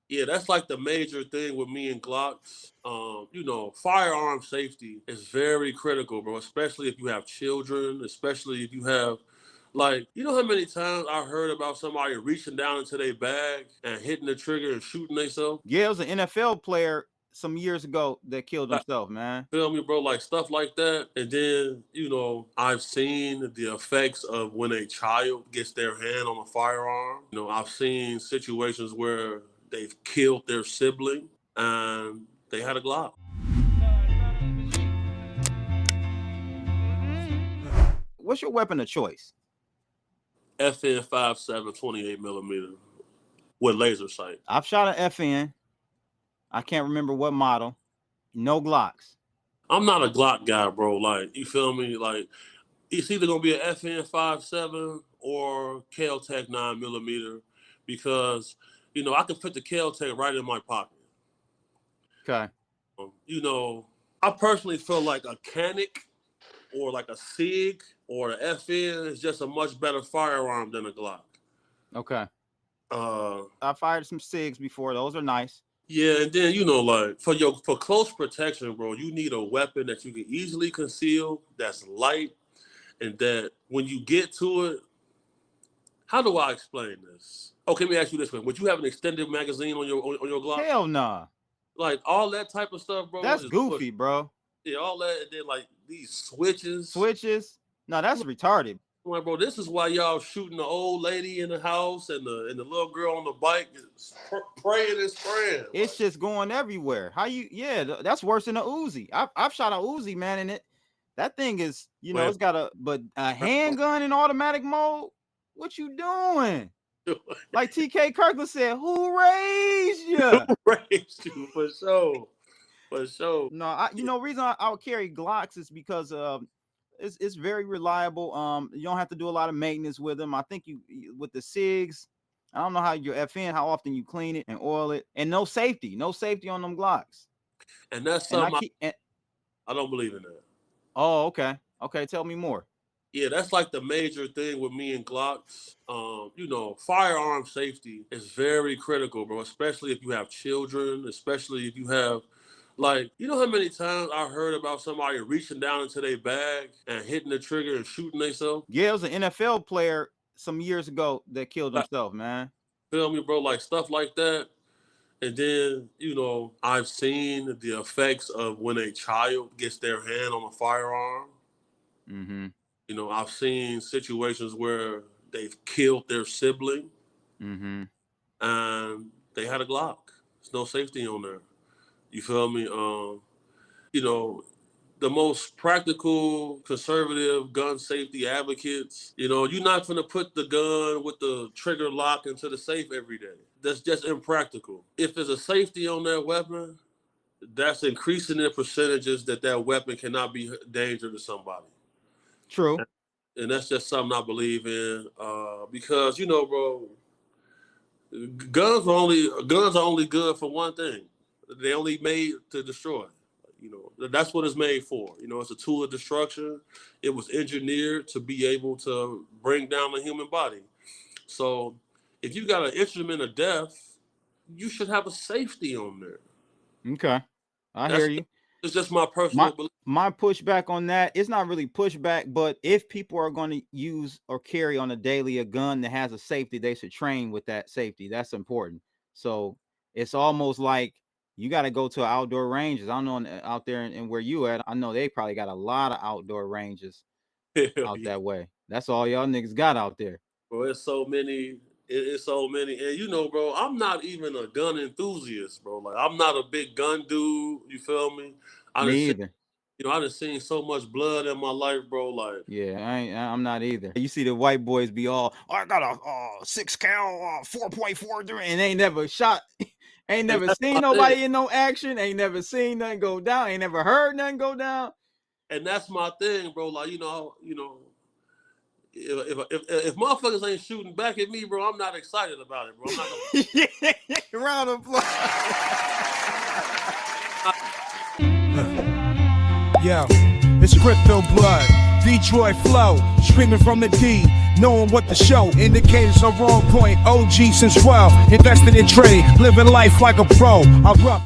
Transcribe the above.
Yeah, that's like the major thing with me and Glocks. Firearm safety is very critical, bro. Especially if you have children. Especially if you have, like, you know how many times I heard about somebody reaching down into their bag and hitting the trigger and shooting themselves. Yeah, it was an NFL player some years ago that killed Like, himself, man. feel me, bro? Like stuff like that. And then, I've seen the effects of when a child gets their hand on a firearm. I've seen situations where they've killed their sibling and they had a Glock. What's your weapon of choice? FN 5.7 28 millimeter with laser sight. I've shot an FN. I can't remember what model. No Glocks. I'm not a Glock guy, bro. Like, you feel me? Like, it's either gonna be an FN 5.7 or Kel Tec 9 millimeter because I can fit the Kel Tec right in my pocket. Okay. I personally feel like a Canic or like a SIG or an FN is just a much better firearm than a Glock. Okay. I fired some SIGs before. Those are nice. Yeah, and then like for close protection, bro, you need a weapon that you can easily conceal, that's light, and that when you get to it, how do I explain this? Okay, let me ask you this one: would you have an extended magazine on your Glock? Hell nah. Like all that type of stuff, bro. That's goofy, bro. Yeah, all that, and then like these switches. No, that's retarded. Like, bro, this is why y'all shooting the old lady in the house and the little girl on the bike praying and spraying. It's just going everywhere. That's worse than a Uzi. I've shot a Uzi, man, and that thing is, it's got a handgun in automatic mode. What you doing? Like TK Kirkland said, who raised you? Who raised you, for sure. For sure. No, reason I would carry Glocks is because it's very reliable. You don't have to do a lot of maintenance with them. I think you with the SIGs, I don't know how your FN, how often you clean it and oil it, and no safety on them Glocks. And that's something I don't believe in that. Oh, okay. Okay, tell me more. Yeah, that's like the major thing with me and Glocks. Firearm safety is very critical, bro. Especially if you have children, especially if you have, like, you know how many times I heard about somebody reaching down into their bag and hitting the trigger and shooting themselves? Yeah, it was an NFL player some years ago that killed himself, man. Feel me, bro? Like stuff like that. And then, I've seen the effects of when a child gets their hand on a firearm. Mm-hmm. I've seen situations where they've killed their sibling and they had a Glock. There's no safety on there. You feel me? The most practical, conservative gun safety advocates, you're not going to put the gun with the trigger lock into the safe every day. That's just impractical. If there's a safety on that weapon, that's increasing the percentages that weapon cannot be a danger to somebody. True. And that's just something I believe in because, bro, guns are only good for one thing. They only made to destroy. That's what it's made for. It's a tool of destruction. It was engineered to be able to bring down the human body. So if you got an instrument of death, you should have a safety on there. Okay. I hear you. It's just my personal belief. My pushback on that, it's not really pushback, but if people are going to use or carry on a daily a gun that has a safety, they should train with that safety. That's important. So it's almost like you got to go to outdoor ranges. I don't know out there and where you at, I know they probably got a lot of outdoor ranges out that way. That's all y'all niggas got out there. Bro, it's so many. It's so many. And bro, I'm not even a gun enthusiast, bro. Like, I'm not a big gun dude. You feel me? Me either. I done seen so much blood in my life, bro. Like, yeah, I'm not either. You see the white boys be all, I got a 6 cal 4.4, and they never shot. Ain't never seen nobody in no action. Ain't never seen nothing go down. Ain't never heard nothing go down. And that's my thing, bro. Like, if motherfuckers ain't shooting back at me, bro, I'm not excited about it, bro. I'm not gonna... Round of applause. Yo, it's crypto blood, Detroit flow, screaming from the D. knowing what to show. Indicators are on point. OG since 12, invested in trade, living life like a pro. I rock.